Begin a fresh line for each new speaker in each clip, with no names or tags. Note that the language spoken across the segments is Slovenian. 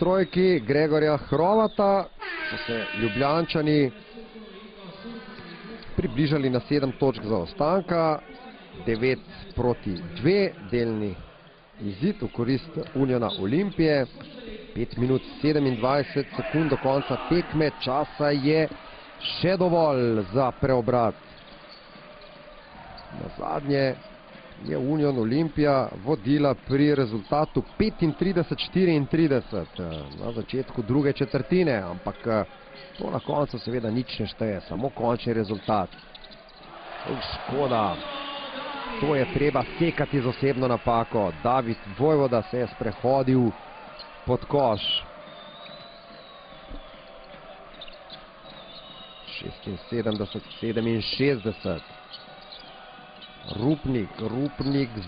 trojki Gregorja Hrovata so se Ljubljančani približali na 7 točk zaostanka, 9-2, delni izid v korist Uniona Olimpije. 5 minut 27 sekund do konca tekme, časa je še dovolj za preobrat. Na zadnje je Union Olimpija vodila pri rezultatu 35-34 na začetku druge četrtine, ampak to na koncu seveda nič ne šteje, samo končni rezultat. Škoda, to je treba sekati z osebno napako. David Vojvoda se je sprehodil pod koš. 76-67. Rupnik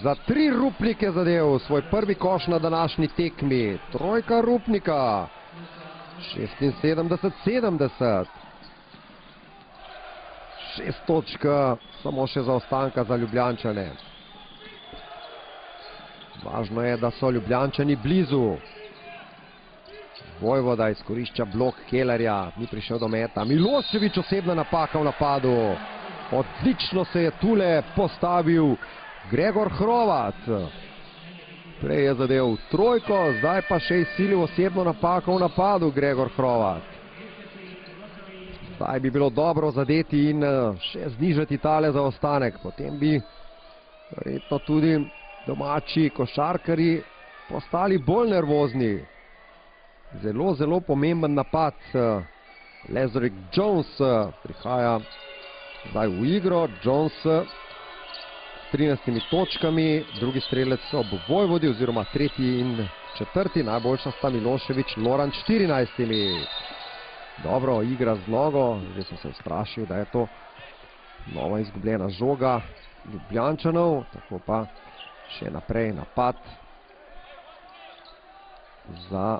za 3, Rupnik je zadev svoj prvi koš na današnji tekmi. Trojka Rupnika. 76-70. 6 točk, samo še zaostanka za Ljubljančane. Važno je, da so Ljubljančani blizu. Vojvoda izkorišča blok Kellerja, ni prišel do meta. Milošević, osebna napaka v napadu. Odlično se je tule postavil Gregor Hrovat. Prej je zadev trojko, zdaj pa še izsilil osebno napako v napadu Gregor Hrovat. Zdaj bi bilo dobro zadeti in še znižati tale zaostanek. Potem bi verjetno tudi domači košarkari postali bolj nervozni. Zelo, zelo pomemben napad. Lesrick Jones prihaja zdaj v igro. Jones s 13 točkami, drugi strelec ob Vojvodi oziroma tretji in četrti. Najboljša sta Milošević, Loran 14. Dobro igra z nogo, zdaj sem se vprašal, da je to nova izgubljena žoga Ljubljančanov, tako pa še naprej napad za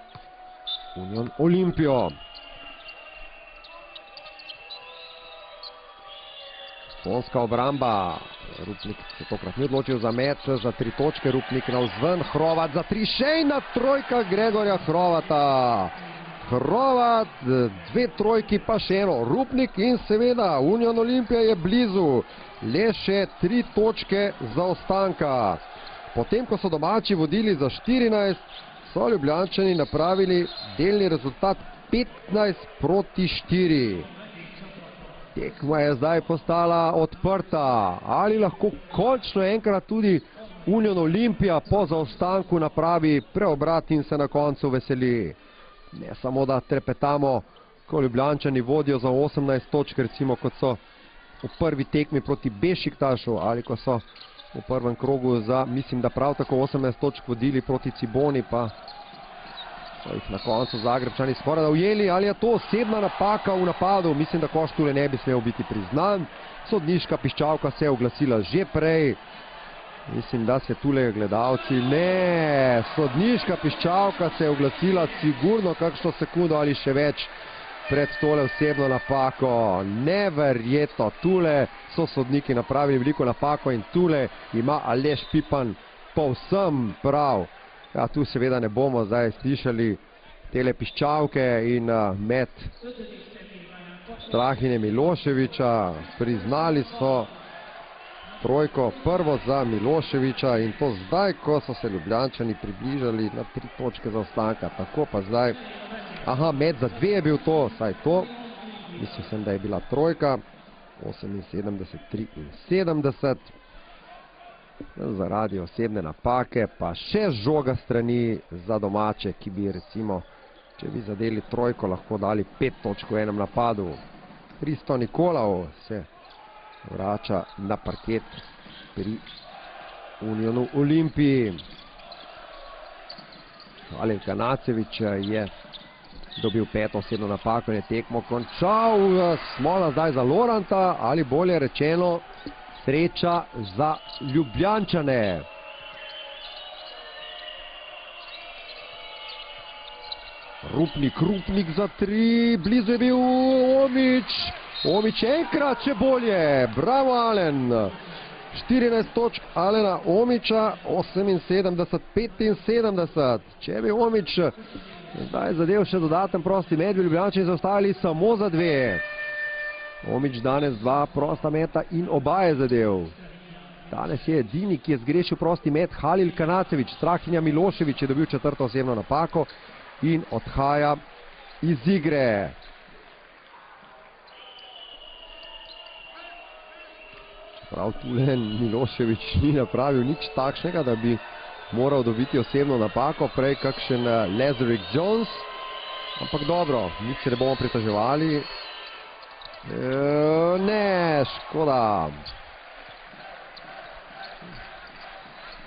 Union Olimpijo. Polska obramba. Rupnik se tokrat ni odločil za met, za 3 točke. Rupnik navzven, Hrovat za 3, še ena trojka Gregorja Hrovata. Hrovat, 2 trojki pa še eno. Rupnik in seveda Union Olimpija je blizu. Le še 3 točke zaostanka. Potem, ko so domači vodili za 14, so Ljubljančani napravili delni rezultat 15-4. Tekma je zdaj postala odprta. Ali lahko končno enkrat tudi Union Olimpija po zaostanku napravi preobrat in se na koncu veseli? Ne samo, da trepetamo, ko Ljubljančani vodijo za 18 točk, recimo kot so v prvi tekmi proti Bešiktašu, ali ko so v prvem krogu za, mislim, da prav tako 18 točk vodili proti Ciboni, pa so jih na koncu Zagrebčani skoraj da ujeli. Ali je to osebna napaka v napadu? Mislim, da koš tule ne bi smel biti priznan. Sodniška piščalka se je oglasila že prej. Mislim, da se tule gledalci... Ne, sodniška piščalka se je oglasila sigurno kakšno sekundo ali še več pred tole osebno napako. Neverjetno, tule so sodniki napravili veliko napako in tule ima Aleš Pipan povsem prav. Ja, tu seveda ne bomo zdaj slišali tele piščalke in met Strahine Miloševića. Priznali so trojko prvo za Miloševića in to zdaj, ko so se Ljubljančani približali na 3 točke zaostanka. Tako pa zdaj, aha, met za 2 je bil to, saj to. Mislil sem, da je bila trojka. 78-73. Zaradi osebne napake, pa še žoga strani za domače, ki bi recimo, če bi zadeli trojko, lahko dali 5 točk v enem napadu. Hristo Nikolov se vrača na parket pri Unionu Olimpiji. Alen Kanacević je dobil 5 osebno napako in je tekmo končal. Smola zdaj za Loranta, ali bolje rečeno sreča za Ljubljančane. Rupnik za 3, blizu je bil Omić. Omić enkrat še bolje, bravo Alen. 14 točk Alena Omića, 78-75. Če bi Omić zdaj zadev še dodaten prosti met, bi Ljubljančani zaostali samo za 2. Omić danes 2 prosta meta in oba je zadev. Danes je edini, ki je zgrešil prosti met, Halil Kanacević. Strahinja Milošević je dobil 4. osebno napako in odhaja iz igre. Prav tule Milošević ni napravil nič takšnega, da bi moral dobiti osebno napako, prej kakšen Lazarick Jones, ampak dobro, nič se ne bomo pritoževali. Ne, škoda.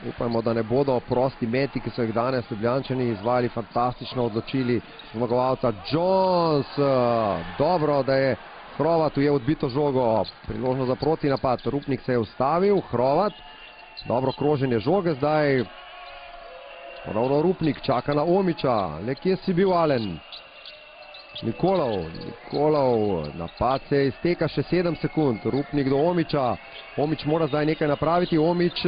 Upajmo, da ne bodo prosti meti, ki so jih danes Ljubljančani izvajali, fantastično odločili zmagovalca. Jones, dobro, da je Hrovat ujel odbito žogo, priložnost za proti napad. Rupnik se je ustavil, Hrovat, dobro kroženje žoge zdaj. Ravno Rupnik čaka na Omića, le kje si bil Alen? Nikolov, napad se izteka, še 7 sekund, Rupnik do Omića, Omić mora zdaj nekaj napraviti, Omić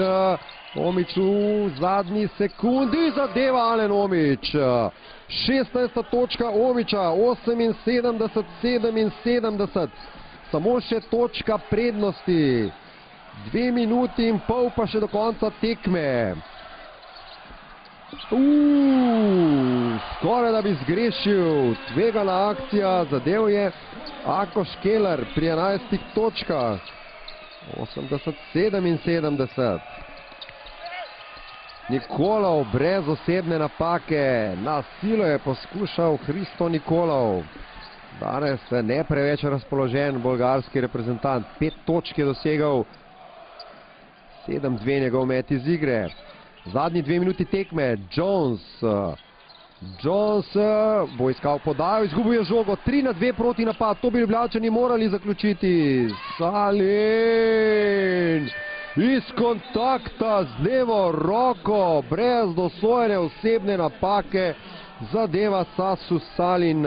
v zadnji sekundi zadeva Alen Omić. 16. točka Omića, 78-77, samo še točka prednosti, 2 minuti in pol pa še do konca tekme. Skoraj da bi zgrešil, tvegana akcija, zadev je Akoš Keller pri 11 točkah, 80-77. Nikolov brez osebne napake, na silo je poskušal Hristo Nikolov. Danes ne preveč razpoložen bolgarski reprezentant, 5 točk je dosegal, 7-2 njegov met iz igre. Zadnji 2 minuti tekme, Jones bo iskal podajo, izgubil je žogo, 3-2 proti napad, to bi Ljubljančani morali zaključiti. Salin iz kontakta z levo roko, brez dosojene osebne napake, zadeva Sasu Salin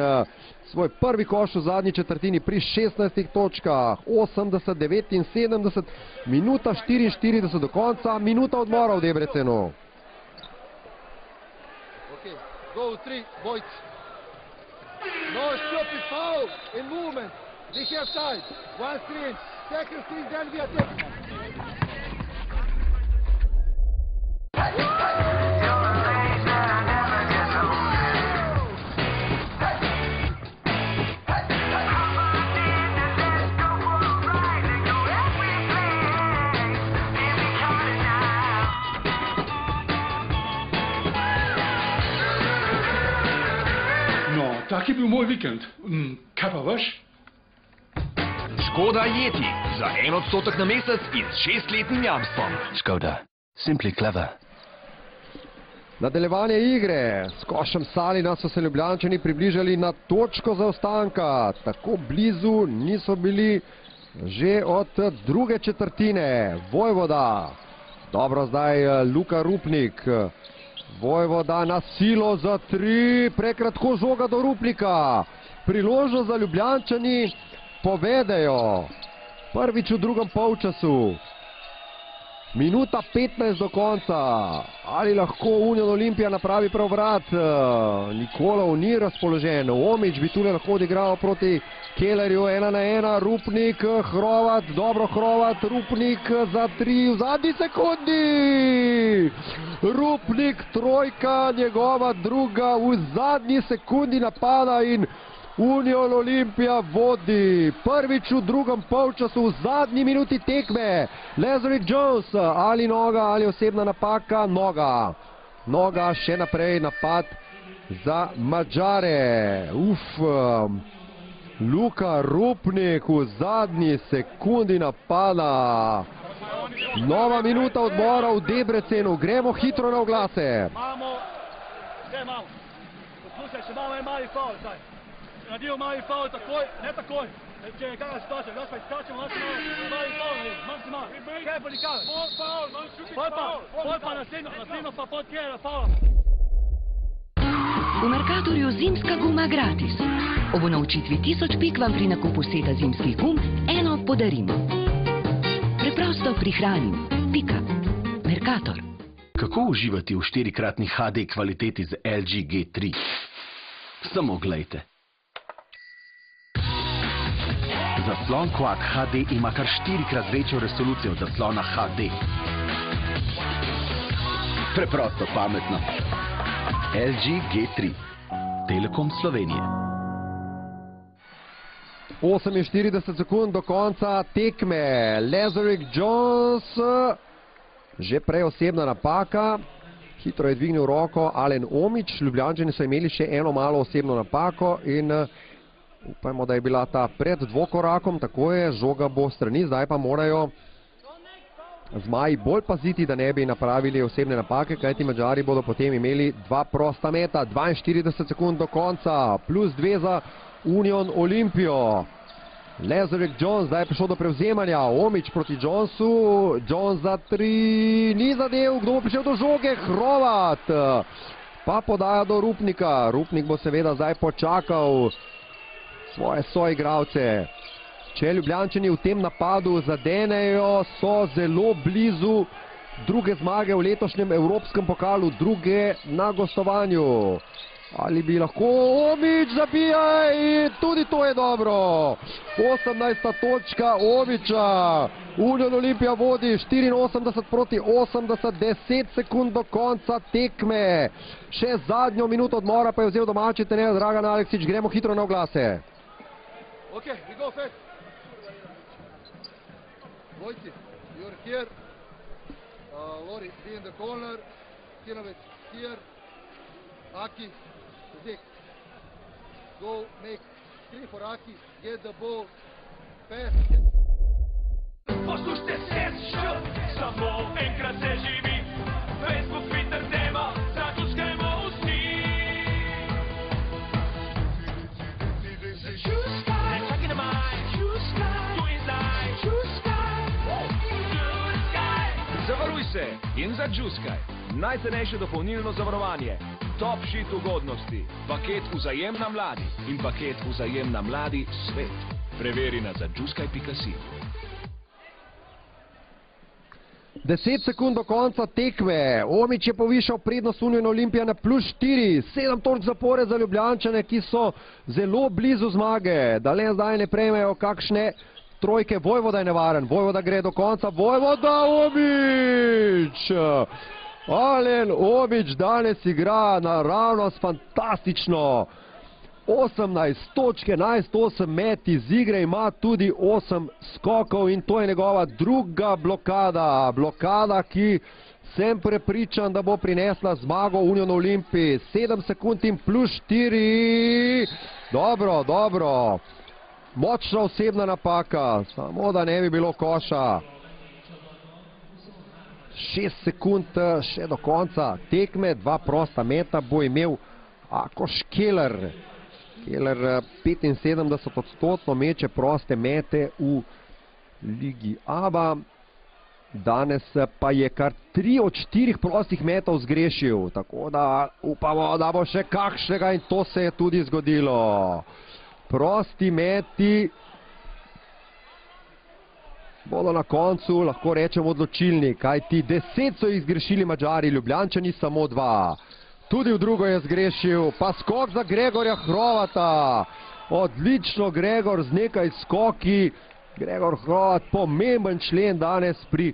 svoj prvi koš v zadnji četrtini pri 16 točkah, 80-79, minuta 44 do konca, minuta odmora v Debrecenu.
Okay, go 3, boys. No stupid foul in movement. We have time. One screen, second screen, then we attack.
Tak je bil moj vikend. Kaj pa vaš?
Škoda Yeti za 1% na mesec in s 6-letnim jamstvom.
Škoda. Simply clever.
Nadaljevanje igre. S košem Salina so se Ljubljančani približali na točko zaostanka. Tako blizu niso bili že od druge četrtine. Vojvoda. Dobro zdaj Luka Rupnik. Vojvoda na silo za 3, prekratko žoga do Rupnika. Priložnost za Ljubljančani povedejo. Prvič v drugem polčasu. Minuta 15 do konca. Ali lahko Union Olimpija napravi preobrat? Nikolov ni razpoložen. Omić bi tule lahko odigral proti Kellerju, 1-1. Rupnik, Hrovat, dobro Hrovat, Rupnik za 3 v zadnji sekundi. Rupnik, trojka, njegova druga v zadnji sekundi napada in Union Olimpija vodi. Prvič v drugem polčasu v zadnji minuti tekme. Lazarick Jones, ali noga, ali osebna napaka, noga. Noga, še naprej napad za Mađare. Luka Rupnik v zadnji sekundi napada. Nova minuta odmora v Debrecenu. Gremo hitro na oglase.
Poslušaj, še malo je mali faul, zdaj. Naredil mali faul takoj, ne takoj. Če je kakšna situacija, da pa izkačemo, mali faul, maksimal. Kaj pa nikaj? Pol pa naslednjo pa pod kjera faula.
V Mercatorju zimska guma gratis. Ob unovčitvi 1000 pik vam pri nakupu seta zimskih gum eno podarimo. Preprosto prihranim. Pika. Mercator.
Kako uživati v 4-kratni HD kvaliteti z LG G3? Samo glejte. Zaslon Quad HD ima kar 4-krat večjo resolucijo od zaslona HD. Preprosto pametno. LG G3. Telekom Slovenije.
48 sekund do konca tekme. Lazarick Jones, že prej osebna napaka, hitro je dvignil roko Alen Omić. Ljubljančani so imeli še eno malo osebno napako in upajmo, da je bila ta pred dvokorakom, tako je, žoga bo strani, zdaj pa morajo zmaji bolj paziti, da ne bi napravili osebne napake, kajti Madžari bodo potem imeli dva prosta meta. 42 sekund do konca, plus 2 za Union Olimpijo. Lazarick Jones, zdaj je prišel do prevzemanja, Omić proti Jonesu, Jones za 3, ni zadev, kdo bo prišel do žoge? Hrovat, pa podaja do Rupnika. Rupnik bo seveda zdaj počakal svoje soigralce. Če Ljubljančani v tem napadu zadenejo, so zelo blizu druge zmage v letošnjem evropskem pokalu, druge na gostovanju. Ali bi lahko Omić zabija in tudi to je dobro. 18. točka Omića. Union Olimpija vodi 84 proti 80, 10 sekund do konca tekme. Še zadnjo minuto odmora pa je vzel domači trener Dragan Aleksić. Gremo hitro na oglase.
Okay, we go first. Vojci, you're here. Lori, be in the corner. Kinovec here. Aki, Zik. Go, make screen for Aki. Get the ball. Pass.
Poslušajte srečo, samo enkrat se živi. Facebook, Twitter, tema, zakuskajmo vsi.
Zavaruj se in za Juskaj. Najcenejše dopolnilno zavarovanje. Top shit ugodnosti. Paket Vzajemna mladi in paket Vzajemna mladi svet. Preveri na zajuskaj.si.
10 sekund do konca tekme. Omić je povišal prednost Union Olimpija na plus 4. 7 točk zapored za Ljubljančane, ki so zelo blizu zmage. Da le zdaj ne prejmejo kakšne trojke. Vojvoda je nevaren. Vojvoda gre do konca. Vojvoda, Omić! Alen Omić danes igra naravnost fantastično. 18 točk, 11-8 met iz igre, ima tudi 8 skokov in to je njegova druga blokada. Blokada, ki sem prepričan, da bo prinesla zmago Union Olimpiji. 7 sekund in plus 4. Dobro, dobro. Močna osebna napaka, samo da ne bi bilo koša. 6 sekund še do konca tekme, 2 prosta meta bo imel Akoš Keller. Keller 75% meče proste mete v Ligi ABA. Danes pa je kar 3 od 4 prostih metov zgrešil, tako da upamo, da bo še kakšnega in to se je tudi zgodilo. Prosti meti bodo na koncu, lahko rečemo, odločilni, kajti 10 so jih zgrešili Madžari, Ljubljančani samo 2. Tudi v drugo je zgrešil, pa skok za Gregorja Hrovata. Odlično Gregor z nekaj skoki. Gregor Hrovat, pomemben člen danes pri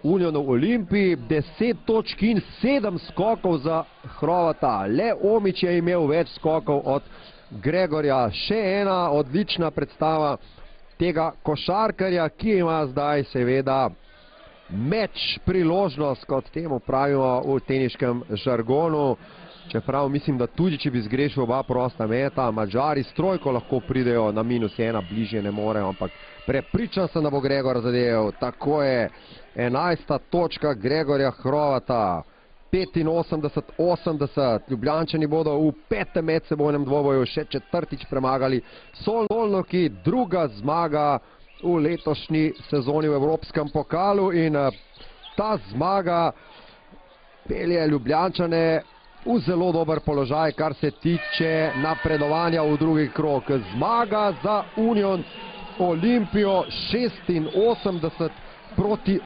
Unionu Olimpiji. 10 točk in 7 skokov za Hrovata. Le Omić je imel več skokov od Gregorja. Še ena odlična predstava tega košarkarja, ki ima zdaj seveda meč priložnost, kot temu pravimo v teniškem žargonu. Čeprav mislim, da tudi če bi zgrešil oba prosta meta, Madžari s trojko lahko pridejo na -1, bližje ne morejo, ampak prepričan sem, da bo Gregor zadev. Tako je, 11. točka Gregorja Hrovata. 85-80. Ljubljančani bodo v 5. medsebojnem dvoboju še 4. premagali Solnoki. Druga zmaga v letošnji sezoni v evropskem pokalu in ta zmaga pelje Ljubljančane v zelo dober položaj, kar se tiče napredovanja v drugi krog. Zmaga za Union Olimpijo 86 proti